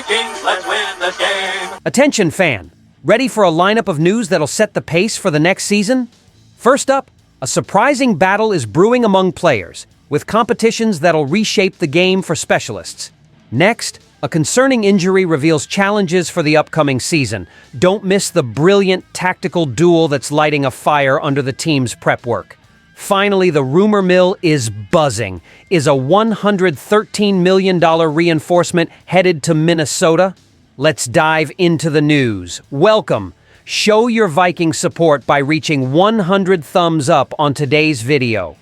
Vikings, let's win the game. Attention fan, ready for a lineup of news that'll set the pace for the next season? First up, a surprising battle is brewing among players, with competitions that'll reshape the game for specialists. Next, a concerning injury reveals challenges for the upcoming season. Don't miss the brilliant tactical duel that's lighting a fire under the team's prep work. Finally, the rumor mill is buzzing. Is a $113 million reinforcement headed to Minnesota? Let's dive into the news. Welcome. Show your Viking support by reaching 100 thumbs up on today's video.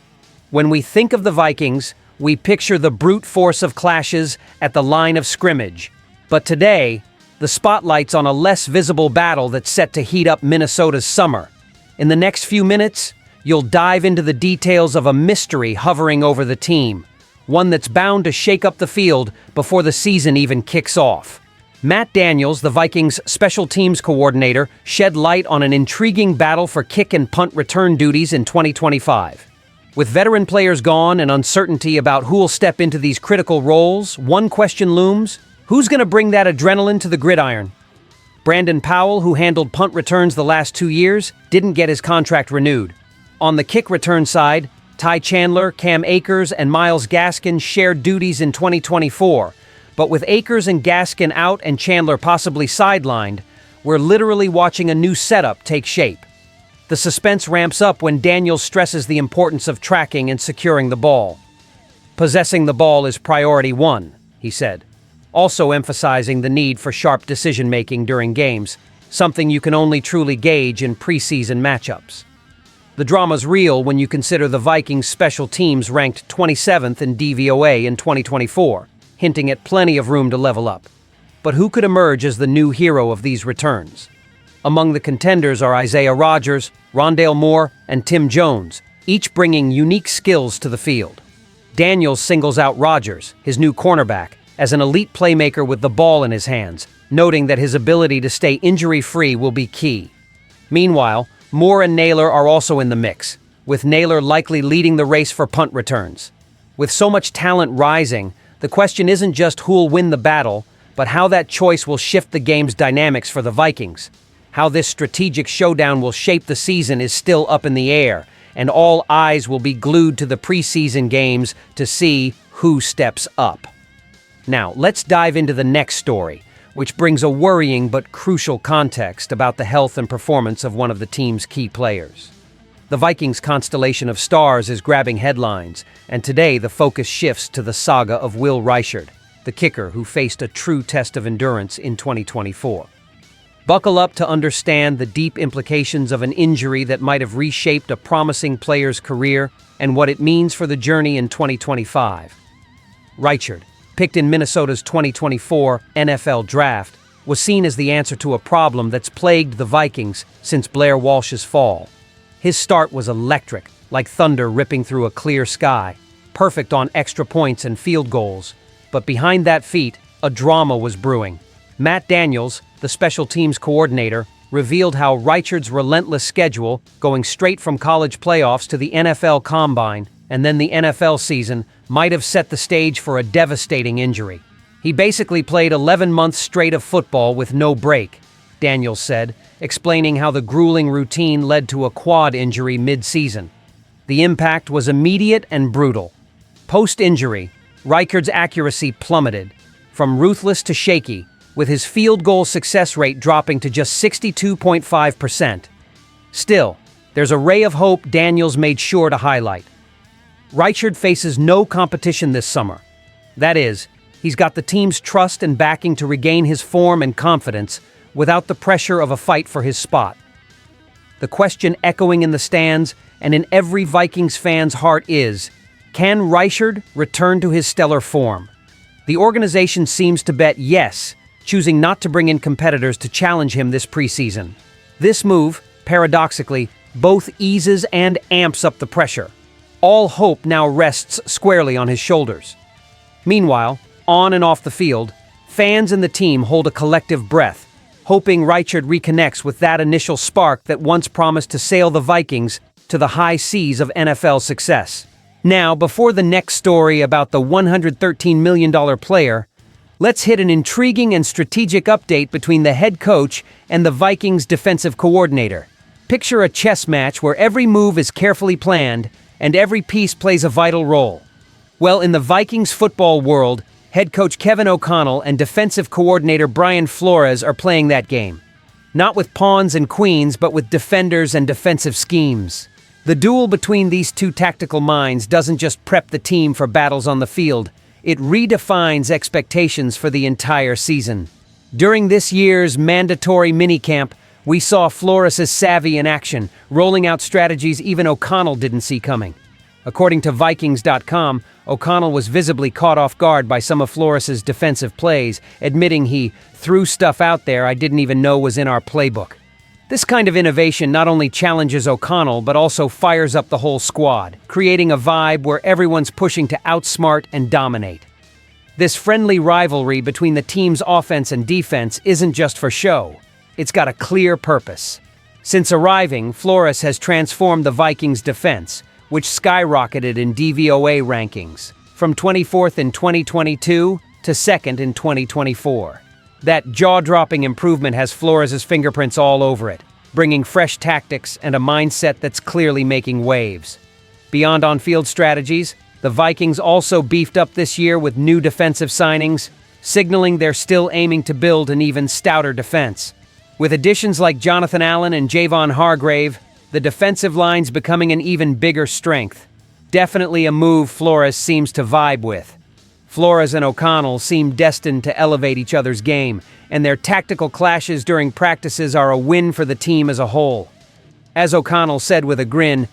When we think of the Vikings, we picture the brute force of clashes at the line of scrimmage. But today, the spotlight's on a less visible battle that's set to heat up Minnesota's summer. In the next few minutes, you'll dive into the details of a mystery hovering over the team, one that's bound to shake up the field before the season even kicks off. Matt Daniels, the Vikings' special teams coordinator, shed light on an intriguing battle for kick and punt return duties in 2025. With veteran players gone and uncertainty about who'll step into these critical roles, one question looms: who's going to bring that adrenaline to the gridiron? Brandon Powell, who handled punt returns the last 2 years, didn't get his contract renewed. On the kick return side, Ty Chandler, Cam Akers, and Myles Gaskin shared duties in 2024. But with Akers and Gaskin out and Chandler possibly sidelined, we're literally watching a new setup take shape. The suspense ramps up when Daniels stresses the importance of tracking and securing the ball. Possessing the ball is priority one, he said, also emphasizing the need for sharp decision-making during games, something you can only truly gauge in preseason matchups. The drama's real when you consider the Vikings' special teams ranked 27th in DVOA in 2024, hinting at plenty of room to level up. But who could emerge as the new hero of these returns? Among the contenders are Isaiah Rodgers, Rondale Moore, and Tim Jones, each bringing unique skills to the field. Daniels singles out Rodgers, his new cornerback, as an elite playmaker with the ball in his hands, noting that his ability to stay injury-free will be key. Meanwhile, Moore and Naylor are also in the mix, with Naylor likely leading the race for punt returns. With so much talent rising, the question isn't just who'll win the battle, but how that choice will shift the game's dynamics for the Vikings. How this strategic showdown will shape the season is still up in the air, and all eyes will be glued to the preseason games to see who steps up. Now, let's dive into the next story, which brings a worrying but crucial context about the health and performance of one of the team's key players. The Vikings' constellation of stars is grabbing headlines, and today the focus shifts to the saga of Will Reichard, the kicker who faced a true test of endurance in 2024. Buckle up to understand the deep implications of an injury that might have reshaped a promising player's career and what it means for the journey in 2025. Reichard, picked in Minnesota's 2024 NFL Draft, was seen as the answer to a problem that's plagued the Vikings since Blair Walsh's fall. His start was electric, like thunder ripping through a clear sky, perfect on extra points and field goals. But behind that feat, a drama was brewing. Matt Daniels, the special teams coordinator, revealed how Reichard's relentless schedule, going straight from college playoffs to the NFL Combine and then the NFL season, might have set the stage for a devastating injury. He basically played 11 months straight of football with no break, Daniels said, explaining how the grueling routine led to a quad injury mid-season. The impact was immediate and brutal. Post-injury, Reichard's accuracy plummeted, from ruthless to shaky, with his field goal success rate dropping to just 62.5%. Still, there's a ray of hope Daniels made sure to highlight. Reichard faces no competition this summer. That is, he's got the team's trust and backing to regain his form and confidence without the pressure of a fight for his spot. The question echoing in the stands and in every Vikings fan's heart is, can Reichard return to his stellar form? The organization seems to bet yes, choosing not to bring in competitors to challenge him this preseason. This move, paradoxically, both eases and amps up the pressure. All hope now rests squarely on his shoulders. Meanwhile, on and off the field, fans and the team hold a collective breath, hoping Reichard reconnects with that initial spark that once promised to sail the Vikings to the high seas of NFL success. Now, before the next story about the $113 million player, Let's hit an intriguing and strategic update between the head coach and the Vikings defensive coordinator. Picture a chess match where every move is carefully planned and every piece plays a vital role. Well, in the Vikings football world, head coach Kevin O'Connell and defensive coordinator Brian Flores are playing that game. Not with pawns and queens, but with defenders and defensive schemes. The duel between these two tactical minds doesn't just prep the team for battles on the field, it redefines expectations for the entire season. During this year's mandatory minicamp, we saw Flores' savvy in action, rolling out strategies even O'Connell didn't see coming. According to Vikings.com, O'Connell was visibly caught off guard by some of Flores' defensive plays, admitting he threw stuff out there I didn't even know was in our playbook. This kind of innovation not only challenges O'Connell, but also fires up the whole squad, creating a vibe where everyone's pushing to outsmart and dominate. This friendly rivalry between the team's offense and defense isn't just for show. It's got a clear purpose. Since arriving, Flores has transformed the Vikings' defense, which skyrocketed in DVOA rankings, from 24th in 2022 to 2nd in 2024. That jaw-dropping improvement has Flores' fingerprints all over it, bringing fresh tactics and a mindset that's clearly making waves. Beyond on-field strategies, the Vikings also beefed up this year with new defensive signings, signaling they're still aiming to build an even stouter defense. With additions like Jonathan Allen and Javon Hargrave, the defensive line's becoming an even bigger strength. Definitely a move Flores seems to vibe with. Flores and O'Connell seem destined to elevate each other's game, and their tactical clashes during practices are a win for the team as a whole. As O'Connell said with a grin,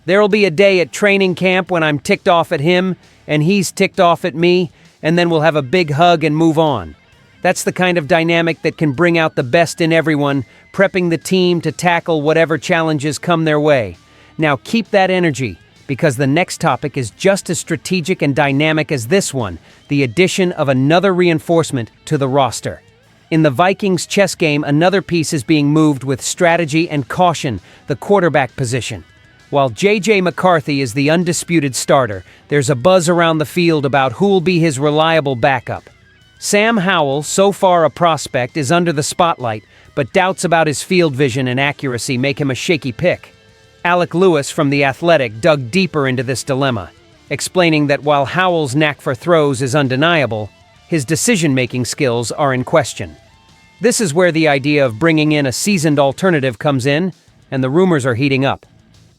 "There'll be a day at training camp when I'm ticked off at him, and he's ticked off at me, and then we'll have a big hug and move on." That's the kind of dynamic that can bring out the best in everyone, prepping the team to tackle whatever challenges come their way. Now keep that energy, because the next topic is just as strategic and dynamic as this one, the addition of another reinforcement to the roster. In the Vikings chess game, another piece is being moved with strategy and caution, the quarterback position. While J.J. McCarthy is the undisputed starter, there's a buzz around the field about who'll be his reliable backup. Sam Howell, so far a prospect, is under the spotlight, but doubts about his field vision and accuracy make him a shaky pick. Alec Lewis from The Athletic dug deeper into this dilemma, explaining that while Howell's knack for throws is undeniable, his decision-making skills are in question. This is where the idea of bringing in a seasoned alternative comes in, and the rumors are heating up.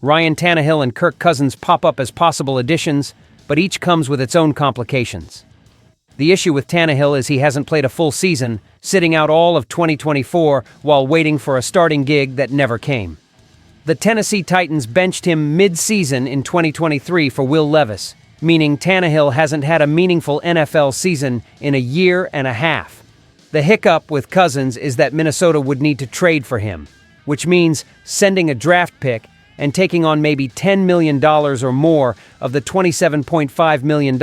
Ryan Tannehill and Kirk Cousins pop up as possible additions, but each comes with its own complications. The issue with Tannehill is he hasn't played a full season, sitting out all of 2024 while waiting for a starting gig that never came. The Tennessee Titans benched him mid-season in 2023 for Will Levis, meaning Tannehill hasn't had a meaningful NFL season in a year and a half. The hiccup with Cousins is that Minnesota would need to trade for him, which means sending a draft pick and taking on maybe $10 million or more of the $27.5 million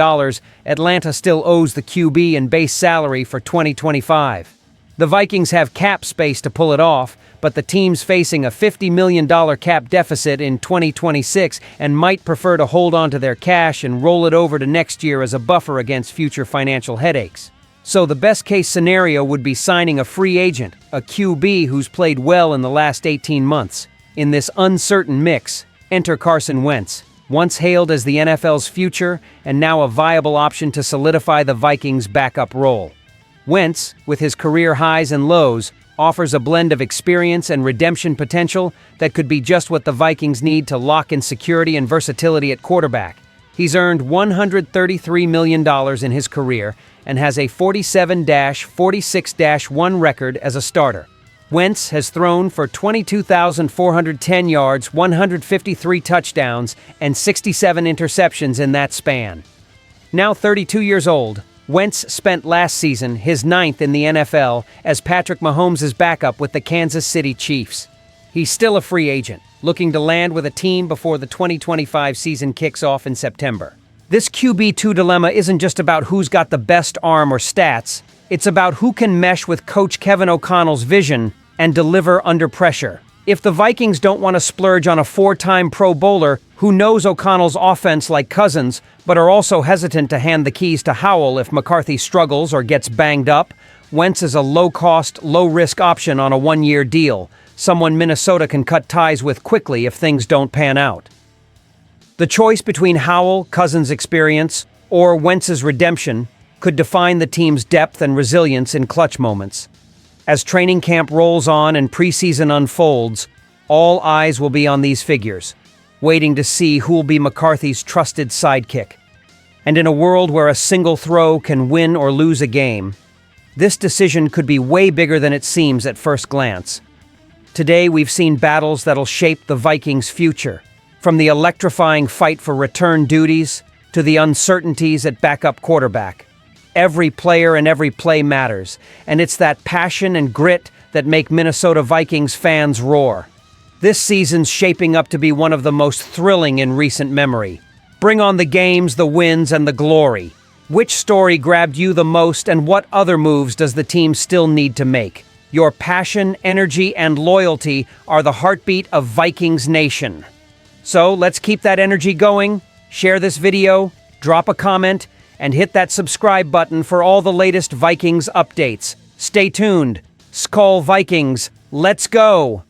Atlanta still owes the QB and base salary for 2025. The Vikings have cap space to pull it off, but the team's facing a $50 million cap deficit in 2026 and might prefer to hold on to their cash and roll it over to next year as a buffer against future financial headaches. So the best-case scenario would be signing a free agent, a QB who's played well in the last 18 months. In this uncertain mix, enter Carson Wentz, once hailed as the NFL's future and now a viable option to solidify the Vikings' backup role. Wentz, with his career highs and lows, offers a blend of experience and redemption potential that could be just what the Vikings need to lock in security and versatility at quarterback. He's earned $133 million in his career and has a 47-46-1 record as a starter. Wentz has thrown for 22,410 yards, 153 touchdowns, and 67 interceptions in that span. Now 32 years old, Wentz spent last season, his 9th in the NFL, as Patrick Mahomes' backup with the Kansas City Chiefs. He's still a free agent, looking to land with a team before the 2025 season kicks off in September. This QB2 dilemma isn't just about who's got the best arm or stats, it's about who can mesh with Coach Kevin O'Connell's vision and deliver under pressure. If the Vikings don't want to splurge on a 4-time Pro Bowler who who knows O'Connell's offense like Cousins, but are also hesitant to hand the keys to Howell if McCarthy struggles or gets banged up. Wentz is a low-cost, low-risk option on a one-year deal, someone Minnesota can cut ties with quickly if things don't pan out. The choice between Howell, Cousins' experience, or Wentz's redemption could define the team's depth and resilience in clutch moments. As training camp rolls on and preseason unfolds, all eyes will be on these figures, waiting to see who'll be McCarthy's trusted sidekick. And in a world where a single throw can win or lose a game, this decision could be way bigger than it seems at first glance. Today, we've seen battles that'll shape the Vikings' future, from the electrifying fight for return duties to the uncertainties at backup quarterback. Every player and every play matters, and it's that passion and grit that make Minnesota Vikings fans roar. This season's shaping up to be one of the most thrilling in recent memory. Bring on the games, the wins, and the glory. Which story grabbed you the most, and what other moves does the team still need to make? Your passion, energy, and loyalty are the heartbeat of Vikings Nation. So let's keep that energy going. Share this video, drop a comment, and hit that subscribe button for all the latest Vikings updates. Stay tuned. SKOL Vikings, let's go!